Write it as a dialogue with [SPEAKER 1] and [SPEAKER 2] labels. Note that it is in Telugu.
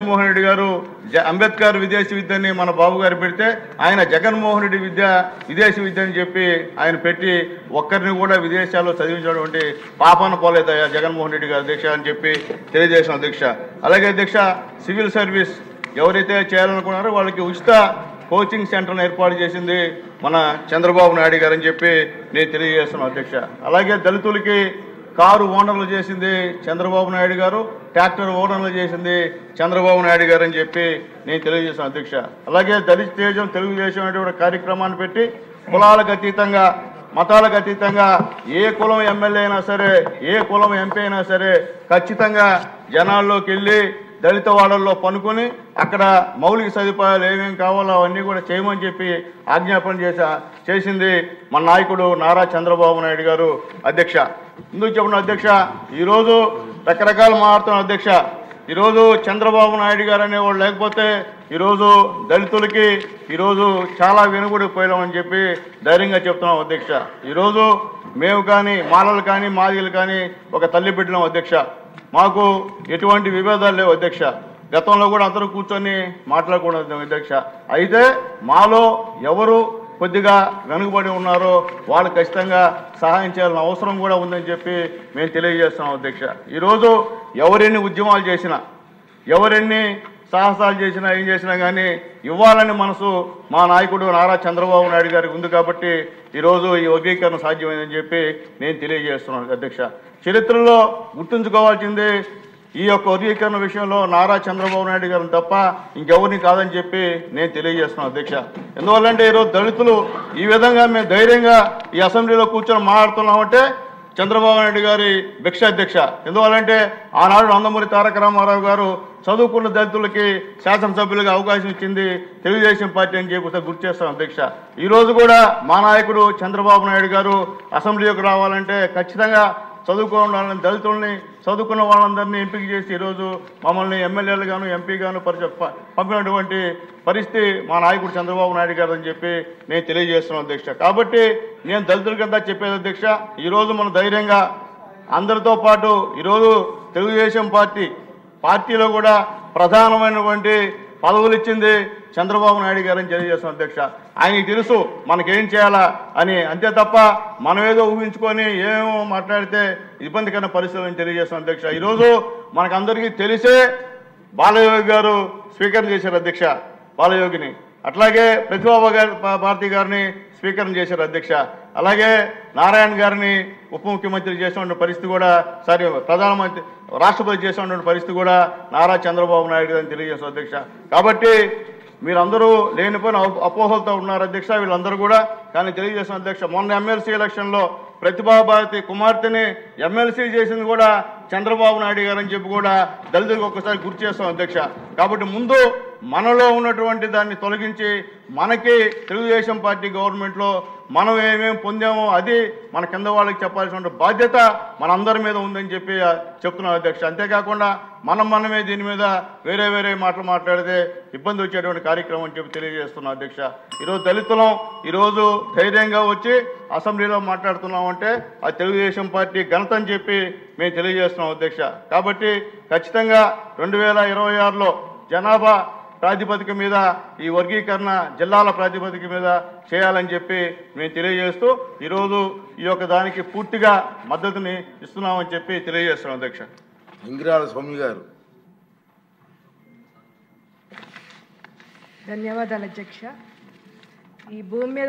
[SPEAKER 1] జగన్మోహన్ రెడ్డి గారు అంబేద్కర్ విదేశీ విద్యని మన బాబు గారు పెడితే ఆయన జగన్మోహన్ రెడ్డి విదేశీ విద్య అని చెప్పి ఆయన పెట్టి ఒక్కరిని కూడా విదేశాల్లో చదివించినటువంటి పాపన పోలేదయ్యా జగన్మోహన్ రెడ్డి గారు అధ్యక్ష అని చెప్పి తెలియజేసిన అధ్యక్ష. అలాగే అధ్యక్ష, సివిల్ సర్వీస్ ఎవరైతే చేయాలనుకున్నారో వాళ్ళకి ఉచిత కోచింగ్ సెంటర్ను ఏర్పాటు చేసింది మన చంద్రబాబు నాయుడు గారు అని చెప్పి నేను తెలియజేస్తున్నాను అధ్యక్ష. అలాగే దళితులకి కారు ఓనర్లు చేసింది చంద్రబాబు నాయుడు గారు, ట్రాక్టర్ ఓనర్లు చేసింది చంద్రబాబు నాయుడు గారు అని చెప్పి నేను తెలియజేశాను అధ్యక్ష. అలాగే దళిత తేజం తెలుగుదేశం అనేటువంటి కార్యక్రమాన్ని పెట్టి కులాలకు అతీతంగా మతాలకు అతీతంగా ఏ కులం ఎమ్మెల్యే అయినా సరే ఏ కులం ఎంపీ అయినా సరే ఖచ్చితంగా జనాల్లోకి వెళ్ళి దళిత వాడల్లో పనుకొని అక్కడ మౌలిక సదుపాయాలు ఏమేమి కావాలో అవన్నీ కూడా చేయమని చెప్పి ఆజ్ఞాపన చేసింది మన నాయకుడు నారా చంద్రబాబు నాయుడు గారు అధ్యక్ష. ఎందుకు చెప్పిన అధ్యక్ష, ఈరోజు రకరకాలు మారుతున్న అధ్యక్ష. ఈరోజు చంద్రబాబు నాయుడు గారు అనేవాళ్ళు లేకపోతే ఈరోజు దళితులకి ఈరోజు చాలా వెనుకబడిపోయామని చెప్పి ధైర్యంగా చెప్తున్నాం అధ్యక్ష. ఈరోజు మేము కానీ మాలలు కానీ మాదిగలు కానీ ఒక తల్లి బిడ్డలం అధ్యక్ష. మాకు ఎటువంటి విభేదాలు లేవు అధ్యక్ష. గతంలో కూడా అందరూ కూర్చొని మాట్లాడకూడదు అధ్యక్ష. అయితే మాలో ఎవరు కొద్దిగా వెనుకబడి ఉన్నారో వాళ్ళు ఖచ్చితంగా సహాయం చేయాల్సిన అవసరం కూడా ఉందని చెప్పి మేము తెలియజేస్తున్నాం అధ్యక్ష. ఈరోజు ఎవరెన్ని ఉద్యమాలు చేసినా ఎవరెన్ని సాహసాలు చేసినా ఏం చేసినా కానీ ఇవ్వాలని మనసు మా నాయకుడు నారా చంద్రబాబు నాయుడు గారికి ఉంది కాబట్టి ఈరోజు ఈ వర్గీకరణ సాధ్యమైందని చెప్పి నేను తెలియజేస్తున్నాను అధ్యక్ష. చరిత్రలో గుర్తుంచుకోవాల్సింది ఈ యొక్క వర్గీకరణ విషయంలో నారా చంద్రబాబు నాయుడు గారిని తప్ప ఇంకెవరిని కాదని చెప్పి నేను తెలియజేస్తున్నాను అధ్యక్ష. ఎందువల్లంటే ఈరోజు దళితులు ఈ విధంగా మేము ధైర్యంగా ఈ అసెంబ్లీలో కూర్చొని మాట్లాడుతున్నామంటే చంద్రబాబు నాయుడు గారి భిక్ష అధ్యక్ష. ఎందువల్లంటే ఆనాడు నందమూరి తారక రామారావు గారు చదువుకున్న దళితులకి శాసనసభ్యులుగా అవకాశం ఇచ్చింది తెలుగుదేశం పార్టీ అని చెప్పి గుర్తు చేస్తాం అధ్యక్ష. ఈరోజు కూడా మా నాయకుడు చంద్రబాబు నాయుడు గారు అసెంబ్లీకి రావాలంటే ఖచ్చితంగా చదువుకోవాలని దళితుల్ని చదువుకున్న వాళ్ళందరినీ ఎంపిక చేసి ఈరోజు మమ్మల్ని ఎమ్మెల్యేలు గాను ఎంపీ గాను పంపినటువంటి పరిస్థితి మా నాయకుడు చంద్రబాబు నాయుడు గారు అని చెప్పి నేను తెలియజేస్తున్నాను అధ్యక్ష. కాబట్టి నేను దళితులకంతా చెప్పేది అధ్యక్ష, ఈరోజు మనం ధైర్యంగా అందరితో పాటు ఈరోజు తెలుగుదేశం పార్టీలో కూడా ప్రధానమైనటువంటి పదవులు ఇచ్చింది చంద్రబాబు నాయుడు గారని తెలియజేస్తున్నాం అధ్యక్ష. ఆయనకి తెలుసు మనకేం చేయాలా అని, అంతే తప్ప మనం ఏదో ఊహించుకొని ఏమో మాట్లాడితే ఇబ్బందికరమైన పరిస్థితులను తెలియజేస్తున్నాం అధ్యక్ష. ఈరోజు మనకందరికీ తెలిసే బాలయోగి గారు స్వీకరణ చేశారు అధ్యక్ష బాలయోగిని. అట్లాగే ప్రతిభా భారతి గారిని స్పీకర్ని చేశారు అధ్యక్ష. అలాగే నారాయణ గారిని ఉప ముఖ్యమంత్రి చేసినటువంటి పరిస్థితి కూడా ప్రధానమంత్రి రాష్ట్రపతి చేసినటువంటి పరిస్థితి కూడా నారా చంద్రబాబు నాయుడు గారిని తెలియజేస్తారు అధ్యక్ష. కాబట్టి మీరందరూ లేనిపోయిన అపోహలతో ఉన్నారు అధ్యక్ష వీళ్ళందరూ కూడా. కానీ తెలియజేసిన అధ్యక్ష, మొన్న ఎమ్మెల్సీ ఎలక్షన్లో ప్రతిభా భారతి కుమార్తెని ఎమ్మెల్సీ చేసింది కూడా చంద్రబాబు నాయుడు గారు అని చెప్పి కూడా దళితులకు ఒక్కసారి గుర్తు చేస్తాం అధ్యక్ష. కాబట్టి ముందు మనలో ఉన్నటువంటి దాన్ని తొలగించి మనకి తెలుగుదేశం పార్టీ గవర్నమెంట్లో మనం ఏమేమి పొందామో అది మన కింద వాళ్ళకి చెప్పాల్సిన బాధ్యత మనందరి మీద ఉందని చెప్పి చెప్తున్నాం అధ్యక్ష. అంతేకాకుండా మనమే దీని మీద వేరే మాటలు మాట్లాడితే ఇబ్బంది వచ్చేటువంటి కార్యక్రమం అని చెప్పి తెలియజేస్తున్నాం అధ్యక్ష. ఈరోజు దళితులం ఈరోజు ధైర్యంగా వచ్చి అసెంబ్లీలో మాట్లాడుతున్నామంటే ఆ తెలుగుదేశం పార్టీ ఘనత అని చెప్పి మేము తెలియజేస్తున్నాం అధ్యక్ష. కాబట్టి ఖచ్చితంగా 2026లో జనాభా ప్రాతిపదిక మీద ఈ వర్గీకరణ జిల్లాల ప్రాతిపదిక మీద చేయాలని చెప్పి మేము తెలియజేస్తూ ఈరోజు ఈ యొక్క దానికి పూర్తిగా మద్దతుని ఇస్తున్నామని చెప్పి తెలియజేస్తున్నాం అధ్యక్ష.
[SPEAKER 2] ఇంగిరాల స్వామి గారు.
[SPEAKER 3] ధన్యవాదాలు అధ్యక్ష. ఈ భూమి మీద